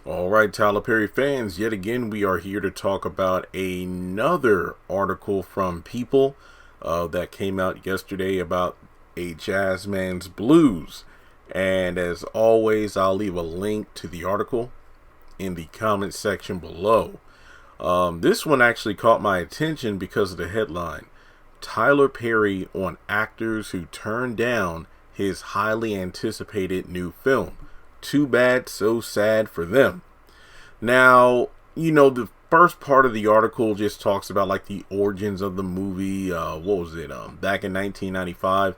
All right, Tyler Perry fans, yet again we are here to talk about another article from People that came out yesterday about a Jazzman's blues. And as always, I'll leave a link to the article in the comment section below. This one actually caught my attention because of the headline. Tyler Perry on actors who turned down his highly anticipated new film. Too bad, so sad for them. Now, the first part of the article just talks about like the origins of the movie. What was it? Back in 1995,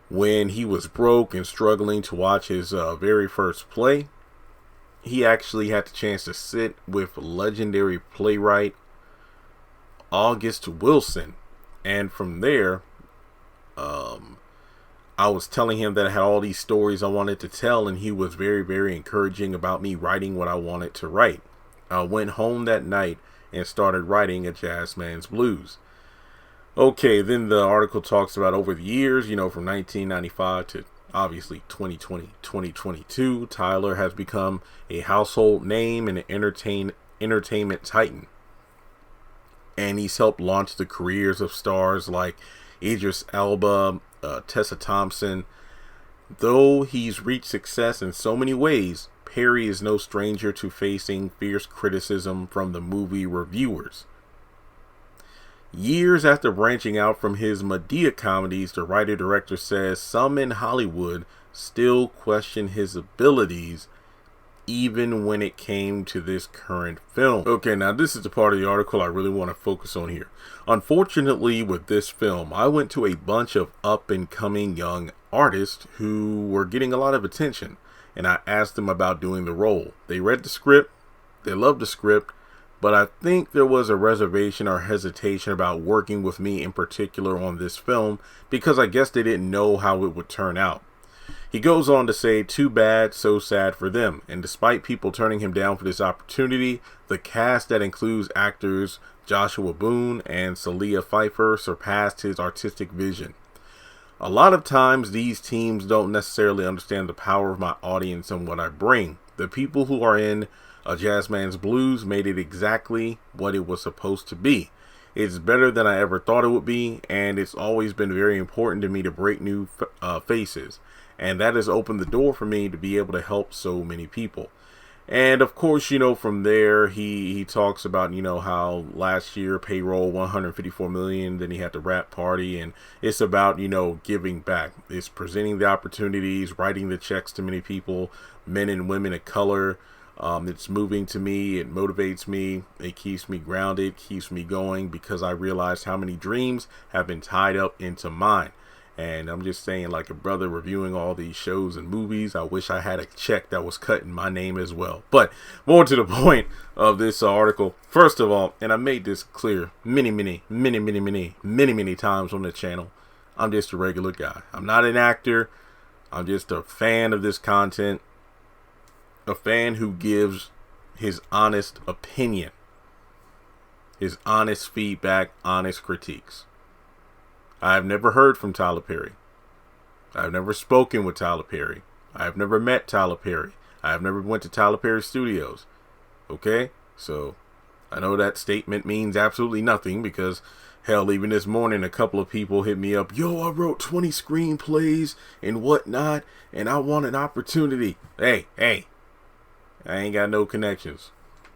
when he was broke and struggling to watch his very first play, he actually had the chance to sit with legendary playwright August Wilson. And from there, I was telling him that I had all these stories I wanted to tell, and he was very, very encouraging about me writing what I wanted to write. I went home that night and started writing a Jazzman's Blues. Okay, then the article talks about over the years, from 1995 to obviously 2020, 2022, Tyler has become a household name and an entertainment titan. And he's helped launch the careers of stars like Idris Elba, Tessa Thompson. Though he's reached success in so many ways, Perry is no stranger to facing fierce criticism from the movie reviewers. Years after branching out from his Medea comedies, the writer-director says some in Hollywood still question his abilities even when it came to this current film. Okay, now this is the part of the article I really want to focus on here. Unfortunately, with this film, I went to a bunch of up-and-coming young artists who were getting a lot of attention, and I asked them about doing the role. They read the script, they loved the script, but I think there was a reservation or hesitation about working with me in particular on this film because I guess they didn't know how it would turn out. He goes on to say, too bad, so sad for them. And despite people turning him down for this opportunity, the cast that includes actors Joshua Boone and Celia Pfeiffer surpassed his artistic vision. A lot of times these teams don't necessarily understand the power of my audience and what I bring. The people who are in a Jazzman's Blues made it exactly what it was supposed to be. It's better than I ever thought it would be, and it's always been very important to me to break new faces. And that has opened the door for me to be able to help so many people. And of course, from there, he talks about, how last year payroll 154 million, then he had the rap party, and it's about, giving back. It's presenting the opportunities, writing the checks to many people, men and women of color. It's moving to me. It motivates me. It keeps me grounded, keeps me going because I realized how many dreams have been tied up into mine. And I'm just saying, like a brother reviewing all these shows and movies, I wish I had a check that was cut in my name as well. But more to the point of this article, first of all, and I made this clear many times on the channel, I'm just a regular guy. I'm not an actor. I'm just a fan of this content. A fan who gives his honest opinion, his honest feedback, honest critiques. I've never heard from Tyler Perry. I've never spoken with Tyler Perry. I've never met Tyler Perry. I've never went to Tyler Perry Studios. Okay? So, I know that statement means absolutely nothing because, hell, even this morning, a couple of people hit me up. Yo, I wrote 20 screenplays and whatnot, and I want an opportunity. Hey, I ain't got no connections.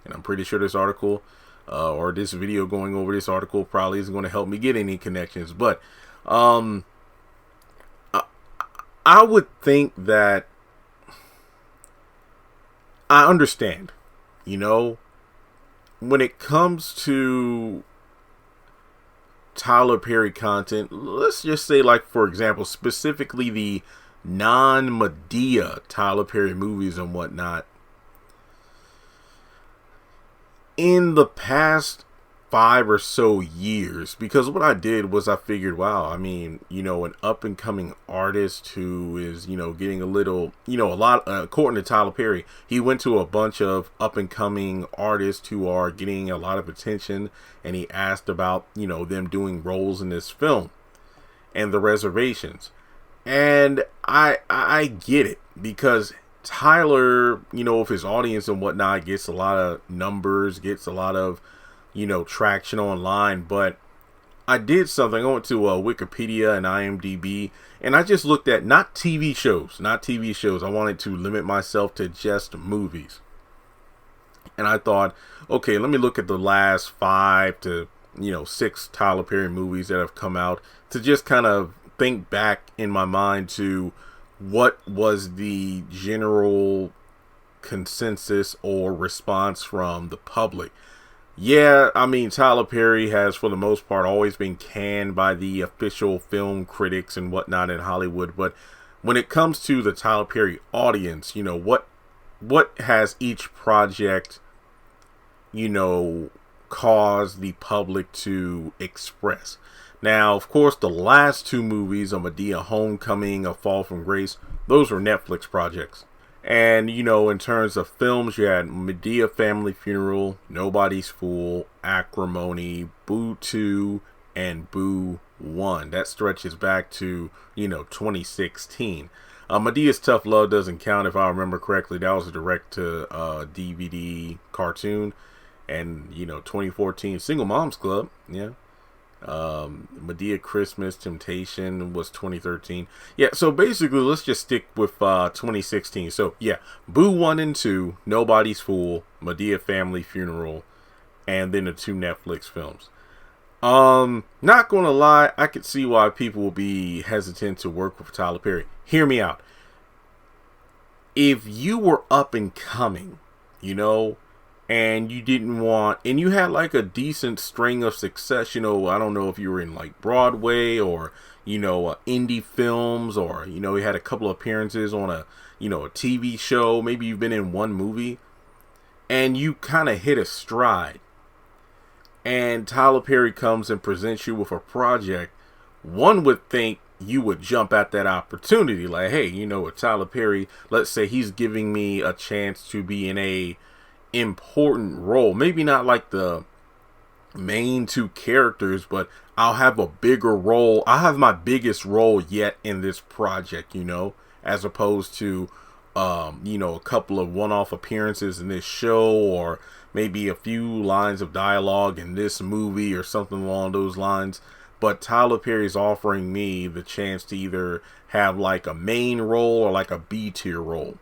And I'm pretty sure this article or this video going over this article probably isn't going to help me get any connections. But I would think that I understand, when it comes to Tyler Perry content, let's just say, like, for example, specifically the non-Medea Tyler Perry movies and whatnot. In the past 5 or so years, because what I did was I figured, wow, I mean, an up and coming artist who is, getting a little, a lot, according to Tyler Perry, he went to a bunch of up and coming artists who are getting a lot of attention, and he asked about, them doing roles in this film and the reservations. And I get it, because Tyler, with his audience and whatnot, gets a lot of numbers, gets a lot of, traction online. But I did something. I went to Wikipedia and IMDb, and I just looked at not TV shows. I wanted to limit myself to just movies. And I thought, okay, let me look at the last 5 to 6 Tyler Perry movies that have come out to just kind of think back in my mind to what was the general consensus or response from the public. Yeah, I mean, Tyler Perry has, for the most part, always been canned by the official film critics and whatnot in Hollywood. But when it comes to the Tyler Perry audience, what has each project, caused the public to express? Now, of course, the last 2 movies, A Madea Homecoming, A Fall from Grace, those were Netflix projects. And, in terms of films, you had Madea Family Funeral, Nobody's Fool, Acrimony, Boo 2, and Boo 1. That stretches back to, 2016. Medea's Tough Love doesn't count, if I remember correctly. That was a direct-to-DVD cartoon. And, 2014 Single Moms Club, yeah. Madea Christmas Temptation was 2013. Yeah, so basically, let's just stick with 2016. So, yeah, Boo 1 and 2, Nobody's Fool, Madea Family Funeral, and then the 2 Netflix films. Not gonna lie, I could see why people will be hesitant to work with Tyler Perry. Hear me out. If you were up and coming, and you didn't want, and you had like a decent string of success, I don't know if you were in like Broadway or, indie films, or, you had a couple of appearances on a TV show, maybe you've been in one movie, and you kind of hit a stride, and Tyler Perry comes and presents you with a project, one would think you would jump at that opportunity. Like, hey, with Tyler Perry, let's say he's giving me a chance to be in a important role, maybe not like the main 2 characters, but I'll have a bigger role. I'll have my biggest role yet in this project, as opposed to a couple of one-off appearances in this show, or maybe a few lines of dialogue in this movie or something along those lines. But Tyler Perry's offering me the chance to either have like a main role or like a B-tier role.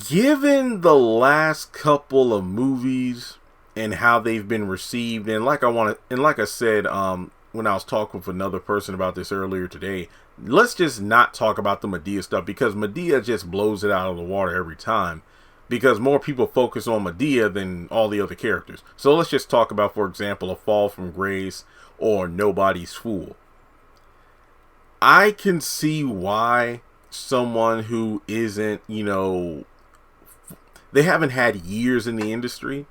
Given the last couple of movies and how they've been received, and like I said, when I was talking with another person about this earlier today, let's just not talk about the Madea stuff, because Madea just blows it out of the water every time, because more people focus on Madea than all the other characters. So let's just talk about, for example, A Fall from Grace or Nobody's Fool. I can see why someone who isn't, they haven't had years in the industry,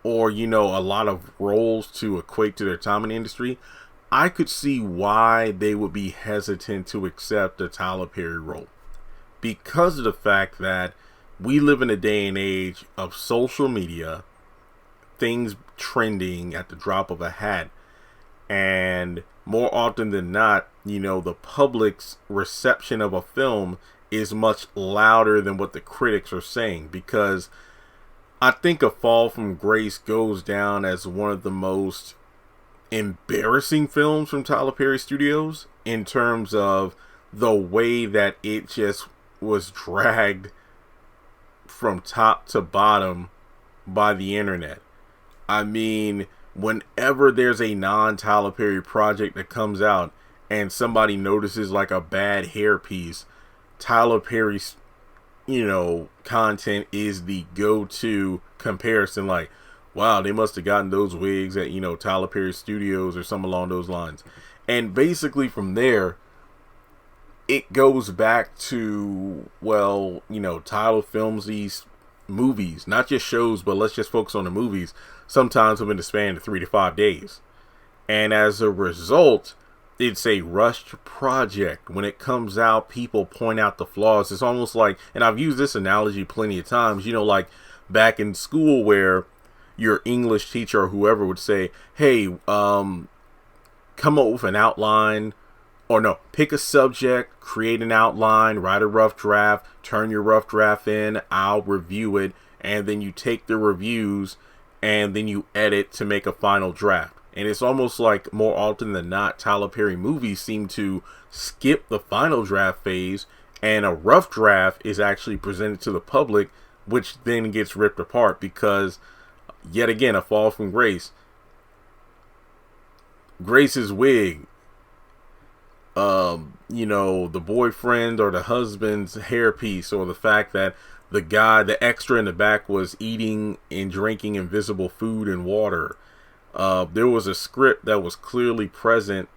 or, a lot of roles to equate to their time in the industry, I could see why they would be hesitant to accept a Tyler Perry role. Because of the fact that we live in a day and age of social media, things trending at the drop of a hat, and more often than not, the public's reception of a film is much louder than what the critics are saying, because I think A Fall from Grace goes down as one of the most embarrassing films from Tyler Perry Studios, in terms of the way that it just was dragged from top to bottom by the internet. I mean, whenever there's a non-Tyler Perry project that comes out and somebody notices like a bad hairpiece, Tyler Perry's, content is the go-to comparison. Like, wow, they must have gotten those wigs at, Tyler Perry Studios or something along those lines. And basically from there, it goes back to, well, Tyler films these movies, not just shows, but let's just focus on the movies, sometimes within the span of 3 to 5 days. And as a result, it's a rushed project. When it comes out, people point out the flaws. It's almost like, and I've used this analogy plenty of times, like back in school where your English teacher or whoever would say, hey, come up with an outline or no, pick a subject, create an outline, write a rough draft, turn your rough draft in, I'll review it, and then you take the reviews and then you edit to make a final draft. And it's almost like more often than not, Tyler Perry movies seem to skip the final draft phase, and a rough draft is actually presented to the public, which then gets ripped apart because, yet again, a fall from Grace. Grace's wig, the boyfriend or the husband's hairpiece, or the fact that the guy, the extra in the back, was eating and drinking invisible food and water. There was a script that was clearly present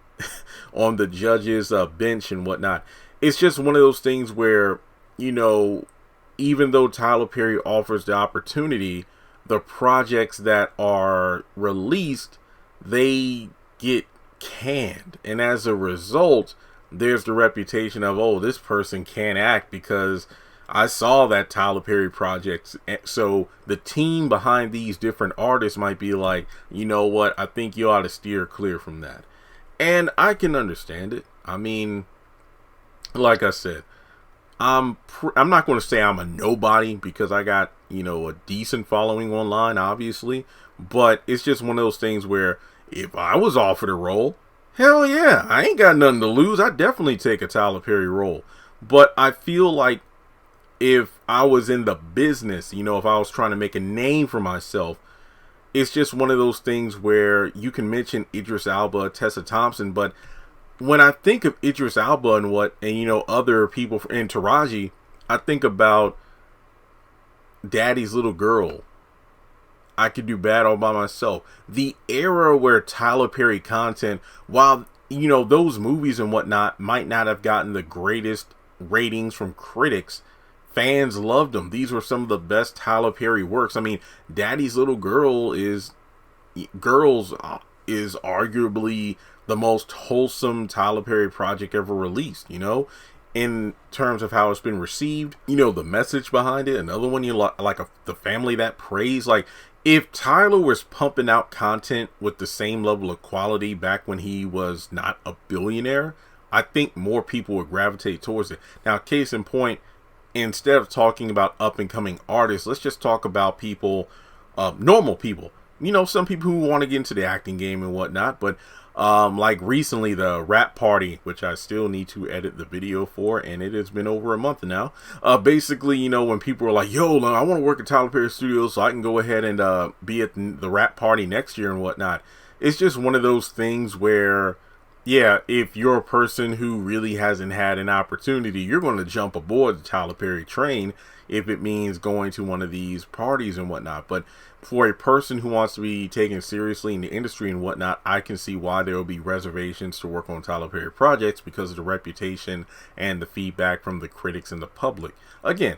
on the judge's bench and whatnot. It's just one of those things where, even though Tyler Perry offers the opportunity, the projects that are released, they get canned. And as a result, there's the reputation of, oh, this person can't act because I saw that Tyler Perry project. So the team behind these different artists might be like, you know what, I think you ought to steer clear from that. And I can understand it. I mean, like I said, I'm not going to say I'm a nobody because I got, a decent following online, obviously. But it's just one of those things where if I was offered a role, hell yeah, I ain't got nothing to lose. I'd definitely take a Tyler Perry role. But I feel like if I was in the business, if I was trying to make a name for myself, it's just one of those things where you can mention Idris Elba, Tessa Thompson, but when I think of Idris Elba and other people in Taraji, I think about Daddy's Little Girl. I Could Do Bad All By Myself. The era where Tyler Perry content, while those movies and whatnot might not have gotten the greatest ratings from critics, fans loved them. These were some of the best Tyler Perry works. I mean, Daddy's Little Girl is arguably the most wholesome Tyler Perry project ever released, in terms of how it's been received, the message behind it. Another one, The Family That Prays. Like, if Tyler was pumping out content with the same level of quality back when he was not a billionaire, I think more people would gravitate towards it. Now, case in point, instead of talking about up and coming artists, let's just talk about people, normal people. Some people who want to get into the acting game and whatnot. But like recently, the Rap Party, which I still need to edit the video for, and it has been over a month now. Basically, when people are like, yo, I want to work at Tyler Perry Studios so I can go ahead and be at the Rap Party next year and whatnot. It's just one of those things where, yeah, if you're a person who really hasn't had an opportunity, you're going to jump aboard the Tyler Perry train if it means going to one of these parties and whatnot. But for a person who wants to be taken seriously in the industry and whatnot, I can see why there will be reservations to work on Tyler Perry projects because of the reputation and the feedback from the critics and the public. Again,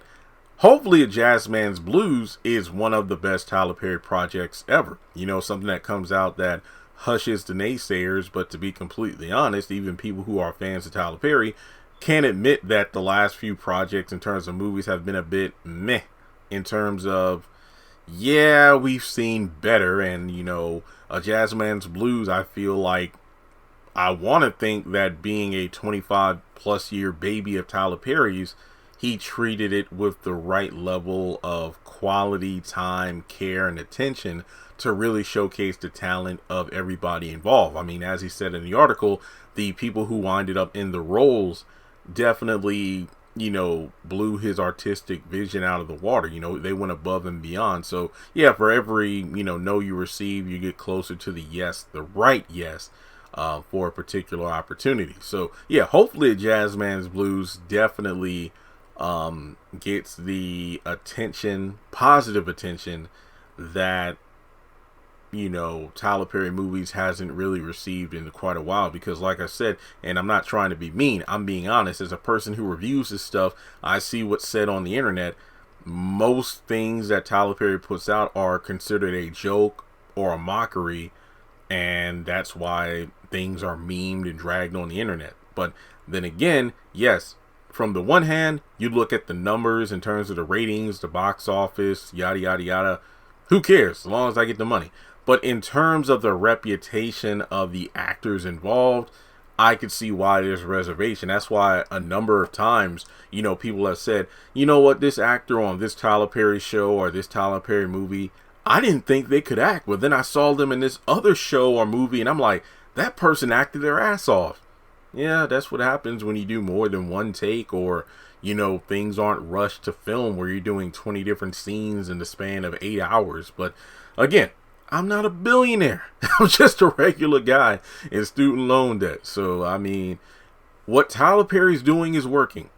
hopefully A Jazzman's Blues is one of the best Tyler Perry projects ever. Something that comes out that hushes the naysayers, but to be completely honest, even people who are fans of Tyler Perry can admit that the last few projects in terms of movies have been a bit meh in terms of, yeah, we've seen better. And A Jazzman's Blues, I feel like, I want to think that being a 25 plus year baby of Tyler Perry's, he treated it with the right level of quality, time, care, and attention to really showcase the talent of everybody involved. I mean, as he said in the article, the people who winded up in the roles definitely, blew his artistic vision out of the water. They went above and beyond. So, yeah, for every, no you receive, you get closer to the yes, the right yes, for a particular opportunity. So, yeah, hopefully A Jazzman's Blues definitely gets the attention, positive attention that Tyler Perry movies hasn't really received in quite a while. Because like I said, and I'm not trying to be mean, I'm being honest, as a person who reviews this stuff, I see what's said on the internet. Most things that Tyler Perry puts out are considered a joke or a mockery, and that's why things are memed and dragged on the internet. But then again, yes, from the one hand, you look at the numbers in terms of the ratings, the box office, yada yada yada, who cares as long as I get the money. But in terms of the reputation of the actors involved, I could see why there's a reservation. That's why a number of times, you know, people have said, you know what, this actor on this Tyler Perry show or this Tyler Perry movie, I didn't think they could act, but then I saw them in this other show or movie and I'm like, that person acted their ass off. Yeah, that's what happens when you do more than one take, or, you know, things aren't rushed to film where you're doing 20 different scenes in the span of 8 hours. But again, I'm not a billionaire. I'm just a regular guy in student loan debt. So, I mean, what Tyler Perry's doing is working.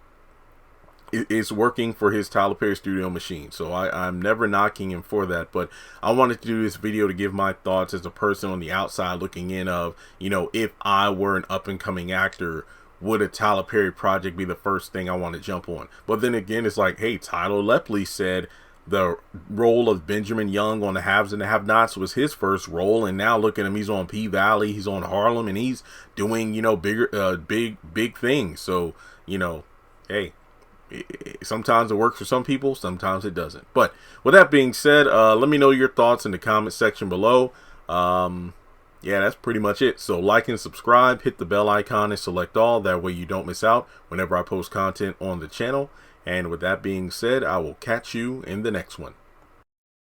It's working for his Tyler Perry studio machine. So I'm never knocking him for that. But I wanted to do this video to give my thoughts as a person on the outside looking in of, you know, if I were an up and coming actor, would a Tyler Perry project be the first thing I want to jump on? But then again, it's like, hey, Tyler Lepley said the role of Benjamin Young on The Haves and the Have-Nots was his first role, and now look at him, he's on P-Valley, he's on Harlem, and he's doing, you know, big things. So, you know, hey, sometimes it works for some people, sometimes it doesn't. But with that being said, let me know your thoughts in the comment section below. Yeah, that's pretty much it. So like and subscribe, hit the bell icon and select all. That way you don't miss out whenever I post content on the channel. And with that being said, I will catch you in the next one.